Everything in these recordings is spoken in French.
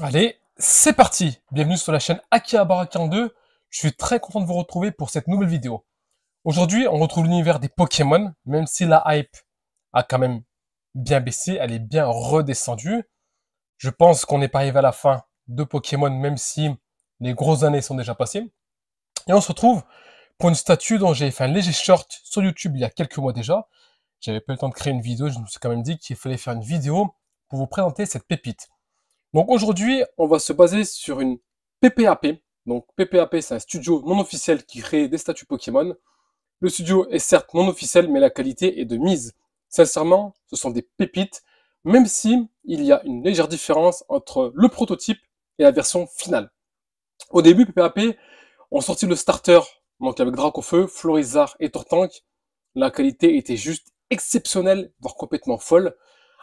Allez, c'est parti! Bienvenue sur la chaîne Akihabara 42. Je suis très content de vous retrouver pour cette nouvelle vidéo. Aujourd'hui, on retrouve l'univers des Pokémon, même si la hype a quand même bien baissé, elle est bien redescendue. Je pense qu'on n'est pas arrivé à la fin de Pokémon, même si les grosses années sont déjà passées. Et on se retrouve pour une statue dont j'ai fait un léger short sur YouTube il y a quelques mois déjà. J'avais pas eu le temps de créer une vidéo, je me suis quand même dit qu'il fallait faire une vidéo pour vous présenter cette pépite. Donc aujourd'hui, on va se baser sur une PPAP. Donc PPAP, c'est un studio non officiel qui crée des statues Pokémon. Le studio est certes non officiel, mais la qualité est de mise. Sincèrement, ce sont des pépites, même si il y a une légère différence entre le prototype et la version finale. Au début, PPAP ont sorti le starter, donc avec Dracofeu, Florizarre et Tortank. La qualité était juste exceptionnelle, voire complètement folle.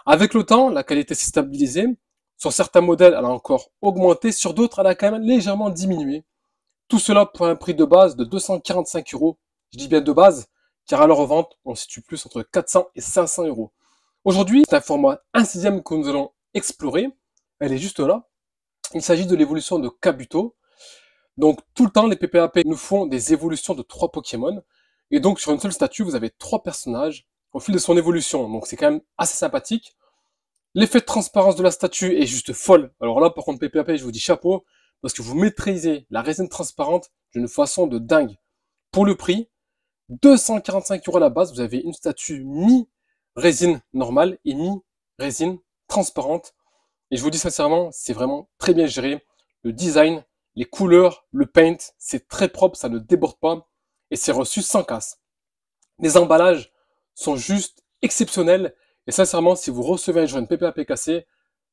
Avec le temps, la qualité s'est stabilisée. Sur certains modèles, elle a encore augmenté. Sur d'autres, elle a quand même légèrement diminué. Tout cela pour un prix de base de 245 euros. Je dis bien de base, car à la revente, on se situe plus entre 400 et 500 euros. Aujourd'hui, c'est un format 1/6 que nous allons explorer. Elle est juste là. Il s'agit de l'évolution de Kabuto. Donc tout le temps, les PPAP nous font des évolutions de 3 Pokémon. Et donc sur une seule statue, vous avez 3 personnages au fil de son évolution. Donc c'est quand même assez sympathique. L'effet de transparence de la statue est juste folle. Alors là, par contre, PPAP, je vous dis chapeau, parce que vous maîtrisez la résine transparente d'une façon de dingue. Pour le prix, 245 euros à la base, vous avez une statue mi-résine normale et mi-résine transparente. Et je vous dis sincèrement, c'est vraiment très bien géré. Le design, les couleurs, le paint, c'est très propre, ça ne déborde pas. Et c'est reçu sans casse. Les emballages sont juste exceptionnels. Et sincèrement, si vous recevez un jour une PPAP cassée,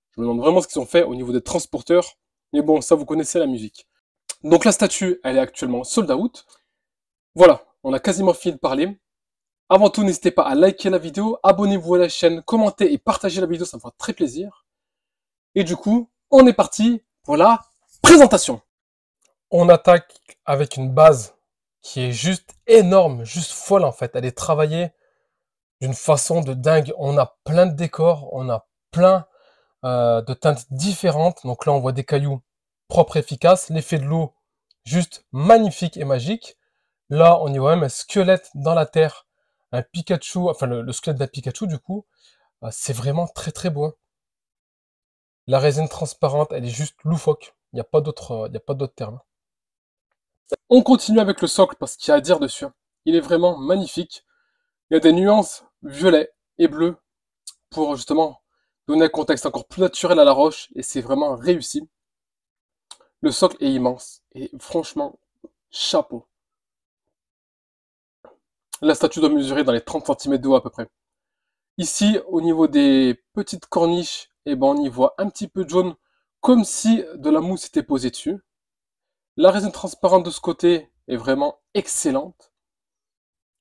je me demande vraiment ce qu'ils ont fait au niveau des transporteurs. Mais bon, ça, vous connaissez la musique. Donc la statue, elle est actuellement sold out. Voilà, on a quasiment fini de parler. Avant tout, n'hésitez pas à liker la vidéo, abonnez-vous à la chaîne, commentez et partagez la vidéo, ça me fera très plaisir. Et du coup, on est parti pour la présentation. On attaque avec une base qui est juste énorme, juste folle en fait. Elle est travaillée d'une façon de dingue. On a plein de décors, on a plein de teintes différentes. Donc là, on voit des cailloux propres et efficaces. L'effet de l'eau, juste magnifique et magique. Là, on y voit même un squelette dans la terre. Un Pikachu, enfin le squelette d'un Pikachu du coup. C'est vraiment très très beau. La résine transparente, elle est juste loufoque. Il n'y a pas d'autre terme. On continue avec le socle parce qu'il y a à dire dessus. Il est vraiment magnifique. Il y a des nuances violet et bleu pour justement donner un contexte encore plus naturel à la roche et c'est vraiment réussi. Le socle est immense et franchement, chapeau. La statue doit mesurer dans les 30 cm de haut à peu près. Ici, au niveau des petites corniches, eh ben, on y voit un petit peu de jaune, comme si de la mousse était posée dessus. La résine transparente de ce côté est vraiment excellente.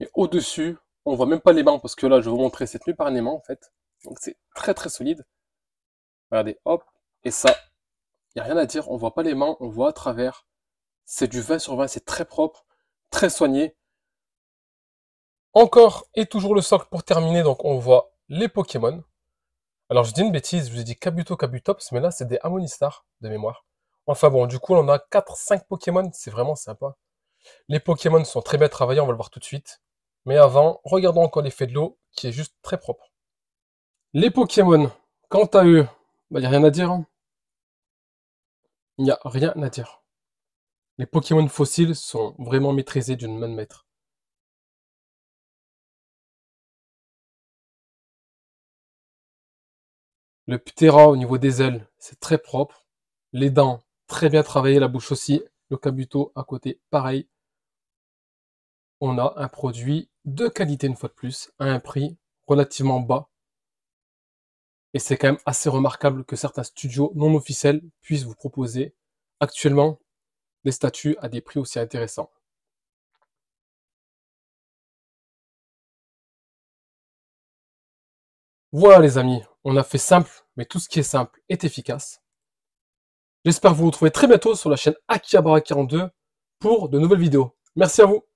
Et au-dessus, on voit même pas l'aimant, parce que là, je vais vous montrer cette nuit par un aimant, en fait. Donc c'est très très solide. Regardez, hop, et ça, il n'y a rien à dire, on voit pas l'aimant, on voit à travers. C'est du 20 sur 20, c'est très propre, très soigné. Encore et toujours le socle pour terminer, donc on voit les Pokémon. Alors je dis une bêtise, je vous ai dit Kabuto, Kabutops, mais là c'est des Harmonistar de mémoire. Enfin bon, du coup on a 4-5 Pokémon, c'est vraiment sympa. Les Pokémon sont très bien travaillés, on va le voir tout de suite. Mais avant, regardons encore l'effet de l'eau, qui est juste très propre. Les Pokémon, quant à eux, il n'y a rien à dire. Il n'y a rien à dire. Les Pokémon fossiles sont vraiment maîtrisés d'une main de maître. Le Ptera au niveau des ailes, c'est très propre. Les dents, très bien travaillées, la bouche aussi. Le Kabuto à côté, pareil. On a un produit de qualité une fois de plus, à un prix relativement bas. Et c'est quand même assez remarquable que certains studios non officiels puissent vous proposer actuellement des statues à des prix aussi intéressants. Voilà les amis, on a fait simple, mais tout ce qui est simple est efficace. J'espère vous retrouver très bientôt sur la chaîne Akihabara 42 pour de nouvelles vidéos. Merci à vous.